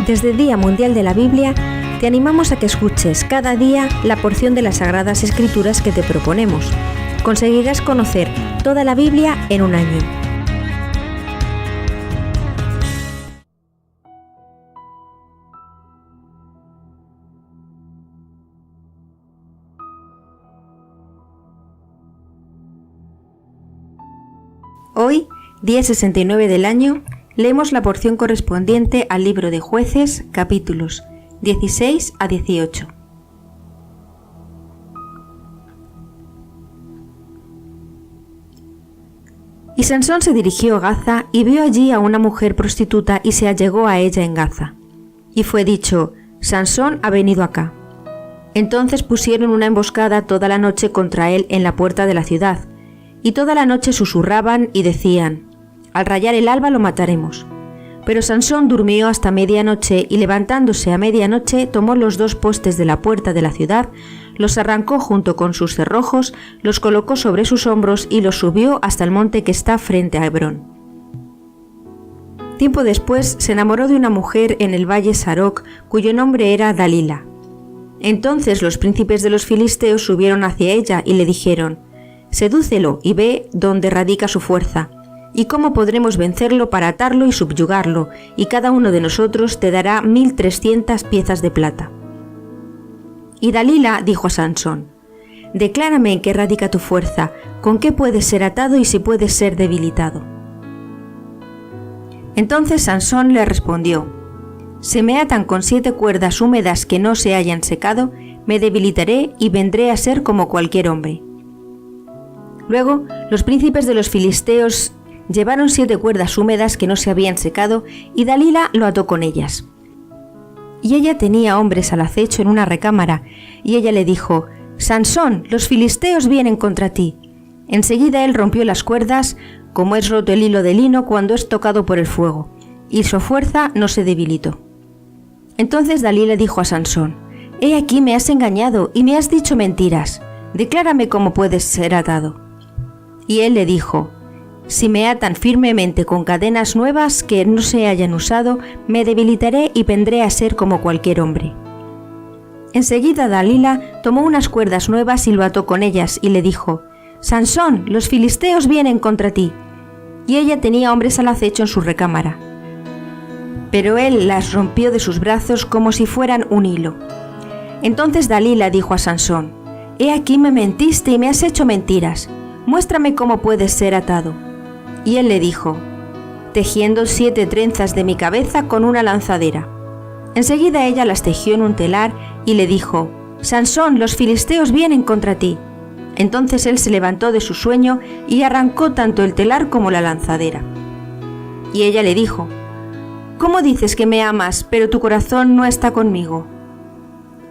Desde el Día Mundial de la Biblia, te animamos a que escuches cada día la porción de las Sagradas Escrituras que te proponemos. Conseguirás conocer toda la Biblia en un año. Hoy, día 69 del año, leemos la porción correspondiente al libro de Jueces, capítulos 16 a 18. Y Sansón se dirigió a Gaza y vio allí a una mujer prostituta y se allegó a ella en Gaza. Y fue dicho: Sansón ha venido acá. Entonces pusieron una emboscada toda la noche contra él en la puerta de la ciudad, y toda la noche susurraban y decían: al rayar el alba lo mataremos. Pero Sansón durmió hasta medianoche y levantándose a medianoche tomó los 2 postes de la puerta de la ciudad, los arrancó junto con sus cerrojos, los colocó sobre sus hombros y los subió hasta el monte que está frente a Hebrón. Tiempo después se enamoró de una mujer en el valle Saroc, cuyo nombre era Dalila. Entonces los príncipes de los filisteos subieron hacia ella y le dijeron: sedúcelo y ve dónde radica su fuerza, y cómo podremos vencerlo para atarlo y subyugarlo, y cada uno de nosotros te dará 1300 piezas de plata. Y Dalila dijo a Sansón: declárame en qué radica tu fuerza, con qué puedes ser atado y si puedes ser debilitado. Entonces Sansón le respondió: se me atan con 7 cuerdas húmedas que no se hayan secado, me debilitaré y vendré a ser como cualquier hombre. Luego los príncipes de los filisteos llevaron 7 cuerdas húmedas que no se habían secado y Dalila lo ató con ellas. Y ella tenía hombres al acecho en una recámara, y ella le dijo: Sansón, los filisteos vienen contra ti. Enseguida él rompió las cuerdas, como es roto el hilo de lino cuando es tocado por el fuego, y su fuerza no se debilitó. Entonces Dalila dijo a Sansón: he aquí me has engañado y me has dicho mentiras, declárame cómo puedes ser atado. Y él le dijo: si me atan firmemente con cadenas nuevas que no se hayan usado, me debilitaré y vendré a ser como cualquier hombre. Enseguida Dalila tomó unas cuerdas nuevas y lo ató con ellas y le dijo: Sansón, los filisteos vienen contra ti. Y ella tenía hombres al acecho en su recámara. Pero él las rompió de sus brazos como si fueran un hilo. Entonces Dalila dijo a Sansón: he aquí me mentiste y me has hecho mentiras. Muéstrame cómo puedes ser atado. Y él le dijo: tejiendo 7 trenzas de mi cabeza con una lanzadera. Enseguida ella las tejió en un telar y le dijo: Sansón, los filisteos vienen contra ti. Entonces él se levantó de su sueño y arrancó tanto el telar como la lanzadera. Y ella le dijo: ¿cómo dices que me amas, pero tu corazón no está conmigo?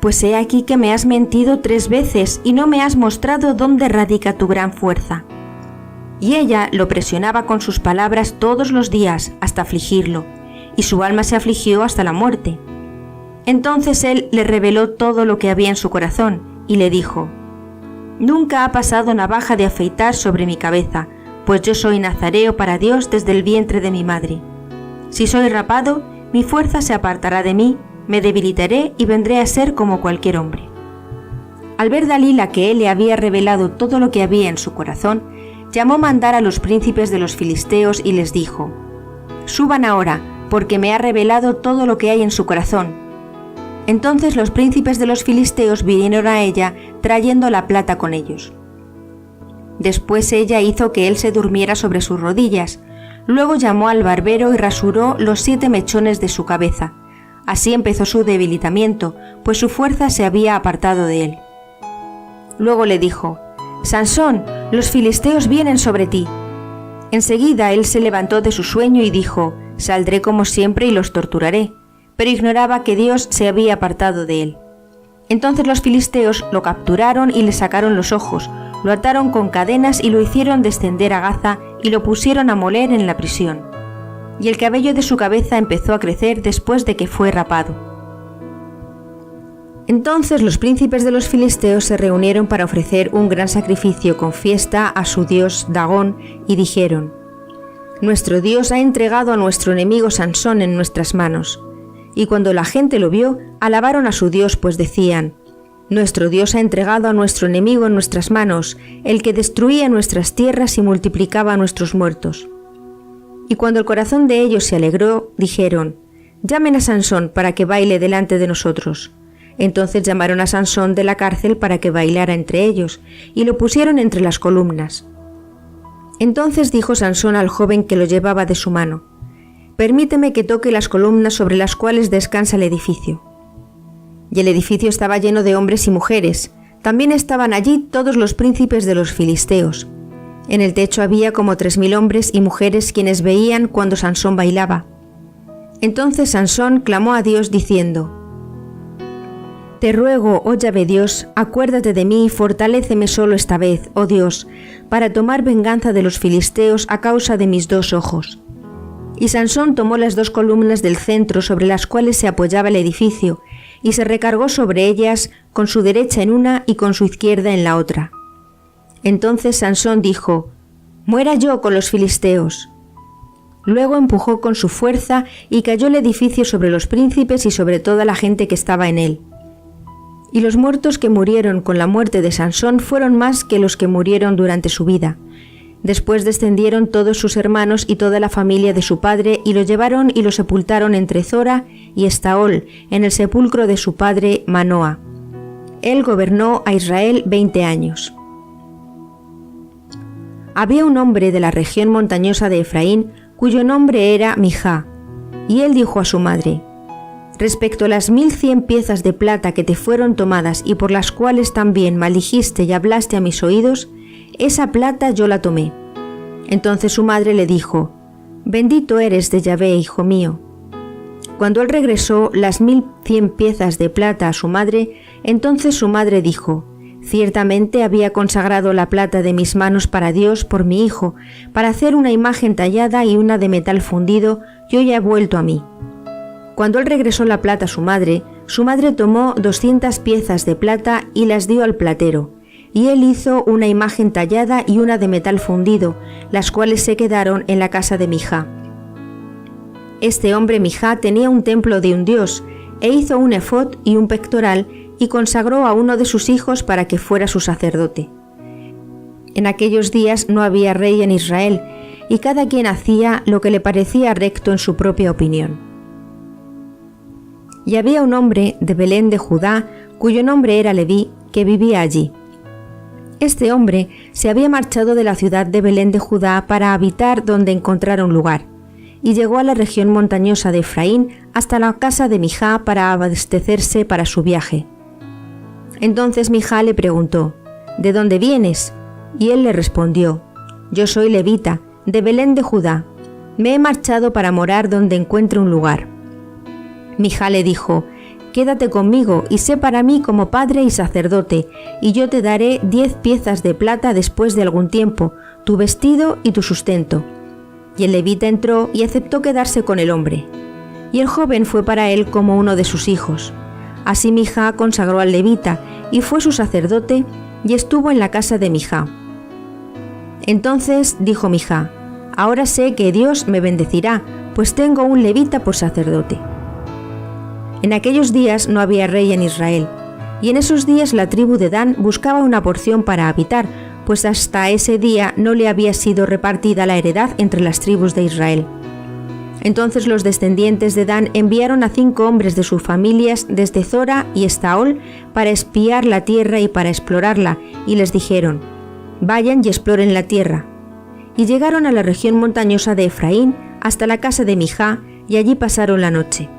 Pues he aquí que me has mentido 3 veces y no me has mostrado dónde radica tu gran fuerza. Y ella lo presionaba con sus palabras todos los días hasta afligirlo, y su alma se afligió hasta la muerte. Entonces él le reveló todo lo que había en su corazón, y le dijo: nunca ha pasado navaja de afeitar sobre mi cabeza, pues yo soy nazareo para Dios desde el vientre de mi madre. Si soy rapado, mi fuerza se apartará de mí, me debilitaré y vendré a ser como cualquier hombre. Al ver Dalila que él le había revelado todo lo que había en su corazón, llamó mandar a los príncipes de los filisteos y les dijo: suban ahora, porque me ha revelado todo lo que hay en su corazón. Entonces los príncipes de los filisteos vinieron a ella trayendo la plata con ellos. Después ella hizo que él se durmiera sobre sus rodillas. Luego llamó al barbero y rasuró los 7 mechones de su cabeza. Así empezó su debilitamiento, pues su fuerza se había apartado de él. Luego le dijo: Sansón, los filisteos vienen sobre ti. Enseguida él se levantó de su sueño y dijo: saldré como siempre y los torturaré. Pero ignoraba que Dios se había apartado de él. Entonces los filisteos lo capturaron y le sacaron los ojos, lo ataron con cadenas y lo hicieron descender a Gaza y lo pusieron a moler en la prisión. Y el cabello de su cabeza empezó a crecer después de que fue rapado. Entonces los príncipes de los filisteos se reunieron para ofrecer un gran sacrificio con fiesta a su dios Dagón y dijeron: nuestro Dios ha entregado a nuestro enemigo Sansón en nuestras manos. y cuando la gente lo vio, alabaron a su Dios, pues decían: Nuestro Dios ha entregado a nuestro enemigo en nuestras manos, el que destruía nuestras tierras y multiplicaba a nuestros muertos. Y cuando el corazón de ellos se alegró, dijeron: Llamen a Sansón para que baile delante de nosotros. Entonces llamaron a Sansón de la cárcel para que bailara entre ellos, y lo pusieron entre las columnas. Entonces dijo Sansón al joven que lo llevaba de su mano: Permíteme que toque las columnas sobre las cuales descansa el edificio. Y el edificio estaba lleno de hombres y mujeres. También estaban allí todos los príncipes de los filisteos. En el techo había como 3000 hombres y mujeres quienes veían cuando Sansón bailaba. Entonces Sansón clamó a Dios diciendo: Te ruego, oh Yahvé Dios, acuérdate de mí y fortaléceme solo esta vez, oh Dios, para tomar venganza de los filisteos a causa de mis 2 ojos. Y Sansón tomó las 2 columnas del centro sobre las cuales se apoyaba el edificio, y se recargó sobre ellas con su derecha en una y con su izquierda en la otra. Entonces Sansón dijo: Muera yo con los filisteos. Luego empujó con su fuerza y cayó el edificio sobre los príncipes y sobre toda la gente que estaba en él. Y los muertos que murieron con la muerte de Sansón fueron más que los que murieron durante su vida. Después descendieron todos sus hermanos y toda la familia de su padre y lo llevaron y lo sepultaron entre Zora y Estaol, en el sepulcro de su padre Manoa. Él gobernó a Israel 20 años. Había un hombre de la región montañosa de Efraín, cuyo nombre era Mijá, y él dijo a su madre: Respecto a las 1100 piezas de plata que te fueron tomadas y por las cuales también maldijiste y hablaste a mis oídos, esa plata yo la tomé. Entonces su madre le dijo: Bendito eres de Yahvé, hijo mío. Cuando él regresó las 1100 piezas de plata a su madre, entonces su madre dijo: Ciertamente había consagrado la plata de mis manos para Dios por mi hijo, para hacer una imagen tallada y una de metal fundido, y hoy ha vuelto a mí. Cuando él regresó la plata a su madre tomó 200 piezas de plata y las dio al platero, y él hizo una imagen tallada y una de metal fundido, las cuales se quedaron en la casa de Mijá. Este hombre Mijá tenía un templo de un dios, e hizo un efod y un pectoral, y consagró a uno de sus hijos para que fuera su sacerdote. En aquellos días no había rey en Israel, y cada quien hacía lo que le parecía recto en su propia opinión. Y había un hombre de Belén de Judá, cuyo nombre era Leví, que vivía allí. Este hombre se había marchado de la ciudad de Belén de Judá para habitar donde encontrara un lugar, y llegó a la región montañosa de Efraín hasta la casa de Mijá para abastecerse para su viaje. Entonces Mijá le preguntó: ¿De dónde vienes? Y él le respondió: Yo soy levita, de Belén de Judá. Me he marchado para morar donde encuentre un lugar. Mijá le dijo: Quédate conmigo y sé para mí como padre y sacerdote, y yo te daré 10 piezas de plata después de algún tiempo, tu vestido y tu sustento. Y el levita entró y aceptó quedarse con el hombre. Y el joven fue para él como uno de sus hijos. Así Mijá consagró al levita, y fue su sacerdote, y estuvo en la casa de Mijá. Entonces dijo Mijá: Ahora sé que Dios me bendecirá, pues tengo un levita por sacerdote. En aquellos días no había rey en Israel, y en esos días la tribu de Dan buscaba una porción para habitar, pues hasta ese día no le había sido repartida la heredad entre las tribus de Israel. Entonces los descendientes de Dan enviaron a 5 hombres de sus familias desde Zora y Estaol para espiar la tierra y para explorarla, y les dijeron: Vayan y exploren la tierra. Y llegaron a la región montañosa de Efraín hasta la casa de Mijá, y allí pasaron la noche.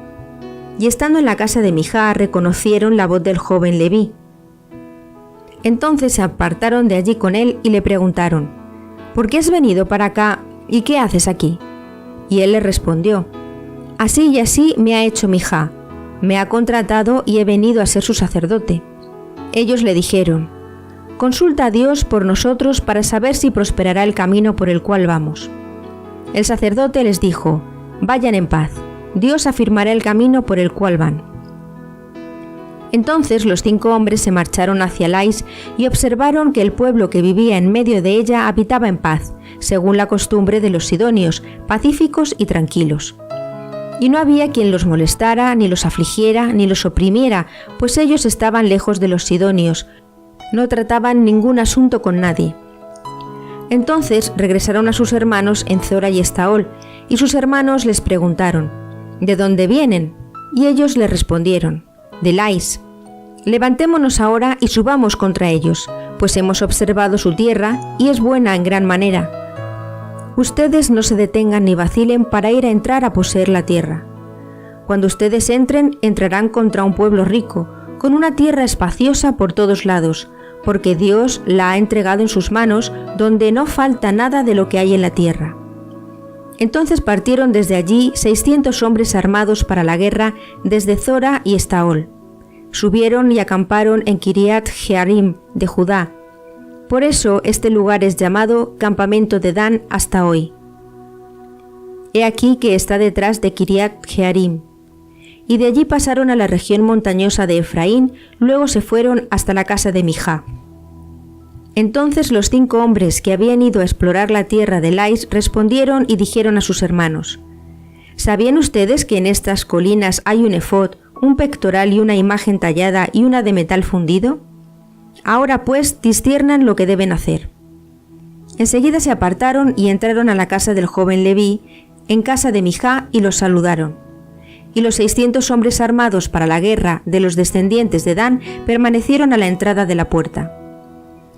Y estando en la casa de Mijá reconocieron la voz del joven Leví. Entonces se apartaron de allí con él y le preguntaron: ¿Por qué has venido para acá y qué haces aquí? Y él le respondió: Así y así me ha hecho Mijá, me ha contratado y he venido a ser su sacerdote. Ellos le dijeron: Consulta a Dios por nosotros para saber si prosperará el camino por el cual vamos. El sacerdote les dijo: Vayan en paz, Dios afirmará el camino por el cual van. Entonces los 5 hombres se marcharon hacia Lais y observaron que el pueblo que vivía en medio de ella habitaba en paz, según la costumbre de los sidonios, pacíficos y tranquilos. Y no había quien los molestara, ni los afligiera, ni los oprimiera, pues ellos estaban lejos de los sidonios, no trataban ningún asunto con nadie. Entonces regresaron a sus hermanos en Zora y Estaol, y sus hermanos les preguntaron: ¿de dónde vienen? Y ellos les respondieron: de Lais. Levantémonos ahora y subamos contra ellos, pues hemos observado su tierra y es buena en gran manera. Ustedes no se detengan ni vacilen para ir a entrar a poseer la tierra. Cuando ustedes entren, entrarán contra un pueblo rico, con una tierra espaciosa por todos lados, porque Dios la ha entregado en sus manos, donde no falta nada de lo que hay en la tierra. Entonces partieron desde allí 600 hombres armados para la guerra desde Zora y Estaol. Subieron y acamparon en Kiriat Jearim de Judá. Por eso este lugar es llamado Campamento de Dan hasta hoy. He aquí que está detrás de Kiriat Jearim. Y de allí pasaron a la región montañosa de Efraín, luego se fueron hasta la casa de Mijá. Entonces los 5 hombres que habían ido a explorar la tierra de Lais respondieron y dijeron a sus hermanos: ¿sabían ustedes que en estas colinas hay un efod, un pectoral y una imagen tallada y una de metal fundido? Ahora pues disciernan lo que deben hacer. Enseguida se apartaron y entraron a la casa del joven Leví, en casa de Mijá, y los saludaron. Y los 600 hombres armados para la guerra de los descendientes de Dan permanecieron a la entrada de la puerta.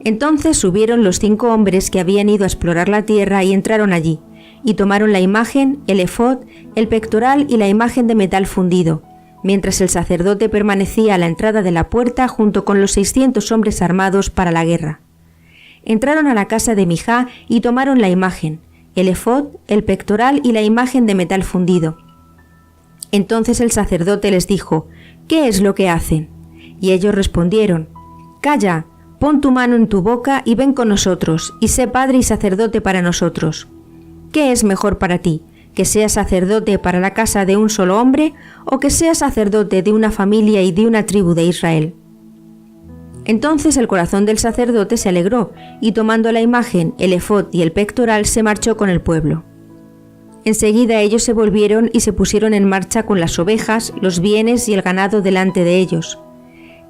Entonces subieron los 5 hombres que habían ido a explorar la tierra y entraron allí, y tomaron la imagen, el efod, el pectoral y la imagen de metal fundido, mientras el sacerdote permanecía a la entrada de la puerta junto con los 600 hombres armados para la guerra. Entraron a la casa de Mijá y tomaron la imagen, el efod, el pectoral y la imagen de metal fundido. Entonces el sacerdote les dijo: ¿qué es lo que hacen? Y ellos respondieron: calla, pon tu mano en tu boca y ven con nosotros, y sé padre y sacerdote para nosotros. ¿Qué es mejor para ti? ¿Que seas sacerdote para la casa de un solo hombre, o que seas sacerdote de una familia y de una tribu de Israel? Entonces el corazón del sacerdote se alegró, y tomando la imagen, el efod y el pectoral, se marchó con el pueblo. Enseguida ellos se volvieron y se pusieron en marcha con las ovejas, los bienes y el ganado delante de ellos.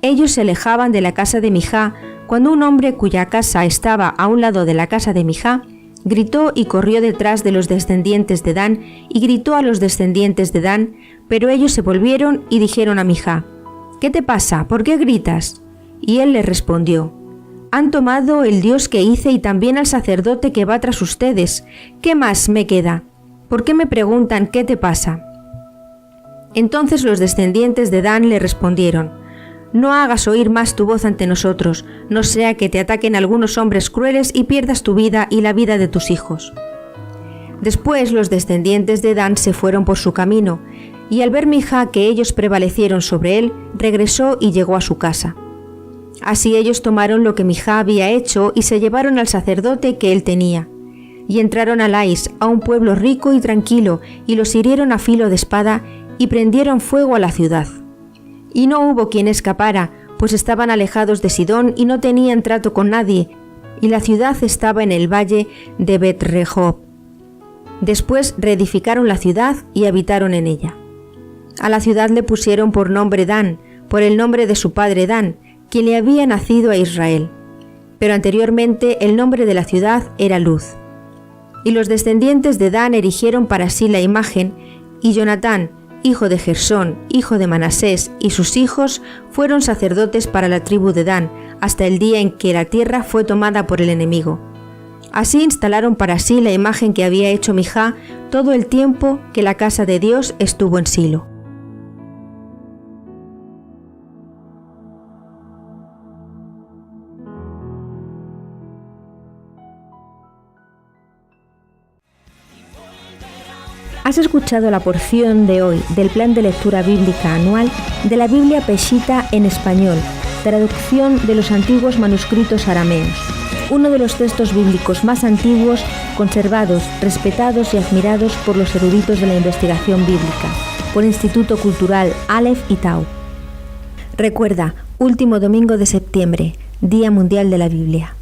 Ellos se alejaban de la casa de Mijá, cuando un hombre cuya casa estaba a un lado de la casa de Mijá, gritó y corrió detrás de los descendientes de Dan, y gritó a los descendientes de Dan, pero ellos se volvieron y dijeron a Mijá: ¿qué te pasa? ¿Por qué gritas? Y él les respondió: han tomado el Dios que hice y también al sacerdote que va tras ustedes. ¿Qué más me queda? ¿Por qué me preguntan qué te pasa? Entonces los descendientes de Dan le respondieron: no hagas oír más tu voz ante nosotros, no sea que te ataquen algunos hombres crueles y pierdas tu vida y la vida de tus hijos. Después los descendientes de Dan se fueron por su camino, y al ver Mijá que ellos prevalecieron sobre él, regresó y llegó a su casa. Así ellos tomaron lo que Mijá había hecho y se llevaron al sacerdote que él tenía. Y entraron a Lais, a un pueblo rico y tranquilo, y los hirieron a filo de espada y prendieron fuego a la ciudad. Y no hubo quien escapara, pues estaban alejados de Sidón y no tenían trato con nadie, y la ciudad estaba en el valle de Bet-Rehob. Después reedificaron la ciudad y habitaron en ella. A la ciudad le pusieron por nombre Dan, por el nombre de su padre Dan, quien le había nacido a Israel. Pero anteriormente el nombre de la ciudad era Luz. Y los descendientes de Dan erigieron para sí la imagen, y Jonatán, hijo de Gersón, hijo de Manasés, y sus hijos fueron sacerdotes para la tribu de Dan, hasta el día en que la tierra fue tomada por el enemigo. Así instalaron para sí la imagen que había hecho Mijá todo el tiempo que la casa de Dios estuvo en Silo. Has escuchado la porción de hoy del plan de lectura bíblica anual de la Biblia Peshita en español, traducción de los antiguos manuscritos arameos, uno de los textos bíblicos más antiguos, conservados, respetados y admirados por los eruditos de la investigación bíblica, por Instituto Cultural Aleph y Tau. Recuerda, último domingo de septiembre, Día Mundial de la Biblia.